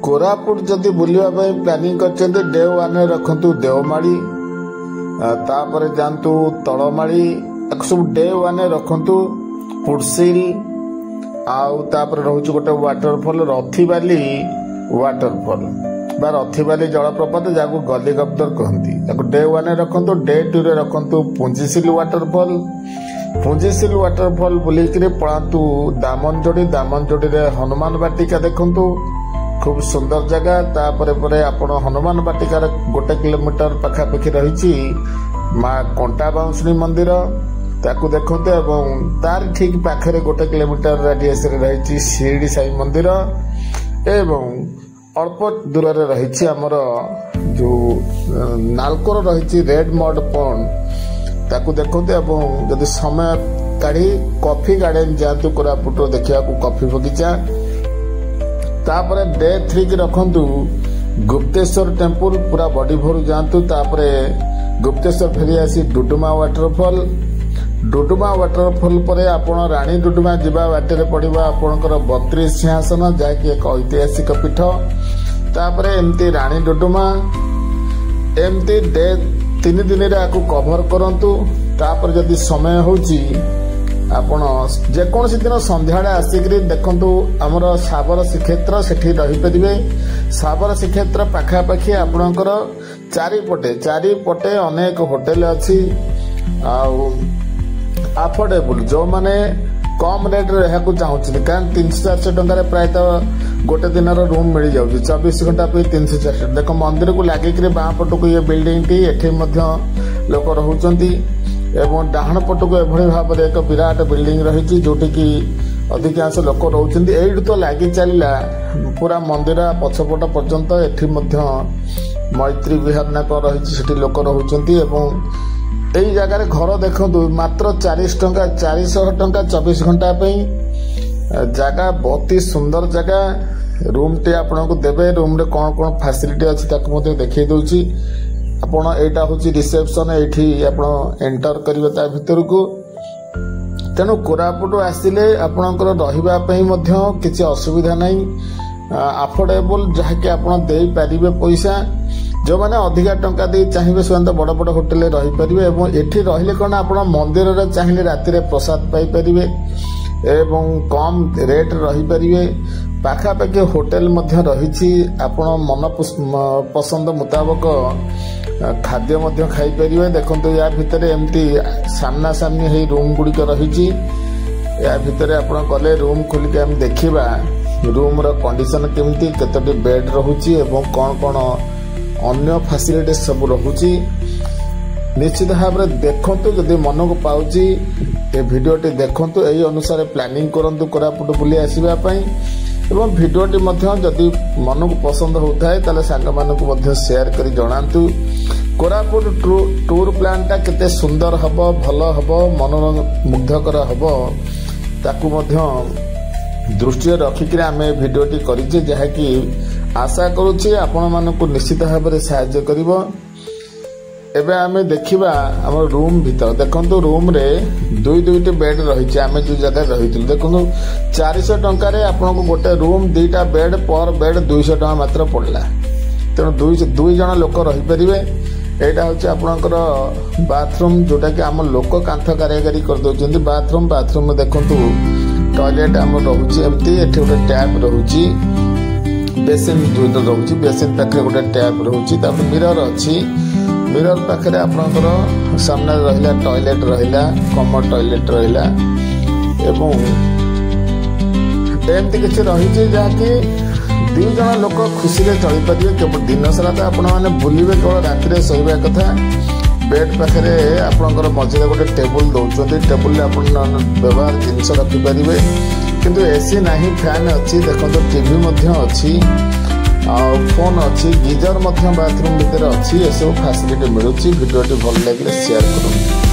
कोरापुट जदि बुलिया planning करछन्ते day 1 रे रखंतु देवमाड़ी तापर जानतु तळमाड़ी सब डे 1 रे रखंतु पुडसिल आउ तापर रहउछु गोटे वाटरफॉल रथिबाली वाटरफॉल बा रथिबाली जलप्रपात जाको गलीगब्दर कहंती ताको डे 1 रे रखंतु डे 2 रे रखंतु पुंजीसिल वाटरफॉल बुलिकरे पळांतु दामनजोड़ी रे हनुमान वाटिका देखंतु खूब सुंदर जगह तापर परे आपण हनुमान वाटिकार 1 किलोमीटर पाखापाखि रही माँ कंटा बाउंसनी मंदिर ताकू देखते एवं तार ठीक पाखरे 1 किलोमीटर रेडियस रे रही शिरडी साई मंदिर एवं अल्प दूर रे रही आमर जो नालकोर रही रेड मड पॉन्ड ताकू देखते एवं जदि समय काढ़ी कॉफी गार्डन जातु कोरापुट देखा कॉफी बगीचा तापर डे 3 की रखंतु गुप्तेश्वर टेम्पल पूरा बॉडी भोर जातु तापर गुप्तेश्वर फेरी आसी डुडुमा वाटरफॉल पर आपण रानी डुडुमा जीवा बाटे पड़िबा आपणकर 32 सिंहासन जाकि एक ऐतिहासिक पीठ तापर एमती रानी डुडुमा एमती डे 3 दिन रे आकु कवर करंतु तापर जदि समय होची आपण जेकोसी दिन संध्या आसिक देखु आमर साबर श्रीक्षेत्र से रही पारे साबर श्रीक्षेत्र पाखापाखि आपणकर चारिपटे अनेक होटेल अच्छी अफोर्डेबल जो माने कम रेट रे रहकु चाहूछन कारण 300-400 टंका प्रायतः गोटे दिन रूम मिल जाउछ 24 घंटा पे 300-400 देखो मंदिर को लागिक बाँ पटक ये बिल्डिंग टी एठी मध्य लोक रहउचंती एवं डाहण पटक एभली भाव एक विराट बिल्डिंग रही जोटि की अधिकांश लोक रोचंती एइड तो लागी चलला पूरा मंदिर पछपट पर्यंत एठी मध्य मैत्री विहार नाक रही सेठी लोक रहउचंती एवं एई जगह घर देखंतु मात्र 400 टंका 24 घंटा जगह बहुत ही सुंदर जगह रूम टे आपको देवे रूम रे कौन कौन फैसिलिटी अच्छी ताकू देखई दउची आपण एटा होची रिसेप्शन एठी आपण एंटर करिवे ता भीतर को तेनु कोरापुट आसिले आपणकर रहिबा पई मध्य किछि असुविधा नाही अफोर्डेबल जहा कि आपण देई परिबे पैसा जो माने अधिका टंका दे चाहिए से बड़ बड़ होटेल रही पारे और एठी रहिले कौन आप मंदिर रे चाहिए राति रे प्रसाद पाई परिवे एवं कम रेट रही पारे पाखापाखि होटेल मध्य रही आपण मन पसंद मुताबक खाद्य मध्य खाई पारे देखो या भितर एमती सामना सामनी है रूम गुड़िक रही या भितर आप गले रूम खोलिक आम देखा रूम रो कंडीशन केमती केतोटी बेड रहुची एवं कौन कौन अन्य फैसिलिटी सब रहुची निश्चित भाव में देखंतु जदि मन को पाउची ए वीडियोटी देखंतु एई अनुसार प्लानिंग करंतु कोरापुट बुली आसीबा पई एवं वीडियोटी मध्य जदि मन को पसंद होताय ताले सांग मान को मध्य शेयर करी जणांतु कोरापुट टूर प्लान टा केते सुंदर हबो भलो हबो मनोमुग्धकर हबो ताकू मध्य दृष्टि रखिक आम भिडियोटी करिचे जहाँकि आशा करुचे आपण मानक निश्चित भाव में साहाय्य करिवो एबे आमे देखिबा हमर रूम भीतर देखंतु रूम रे दुईटी बेड रही आमे जो जगह रही देखंतु 400 टंका रे आपन को गोटे रूम 2टा बेड पर बेड 200 टंका मात्र पड़ला तेणु दुई जन लोक रही परिवे एटा होचे आपनकर बाथरूम जोटा कि आम लोक कांथ कारीगरी कर दोचंती बाथरूम देखंतु टॉयलेट आम रहुची एमती एठी गोटे टैप रहुची बेसिन दुईटा रहुची बेसिन पाखे गोटे टैप रहुची तापर मिरर अच्छी मिरर पाखे आपनकर सामने रहिला टॉयलेट रहिला कमन टॉयलेट रहिला एवं एमती किछि रहिची जाकि 2 जन लोक खुशी रे चली परिवे केवल दिन सारा तो आपण माने बुलिवे केवल राति रे सोइबा कथा बेड पाखे आपनकर मझे गोटे टेबुल दौरान टेबुल रे आपण व्यवहार जिनस रखी पारिबे किंतु एसी नहीं फैन अच्छी देखो टीवी मध्य अच्छी फोन अच्छी गीजर मध्य बाथरूम भीतर अच्छी ये सब फैसिलिटी मिलूँ वीडियोटी भल लगे शेयर करूँ।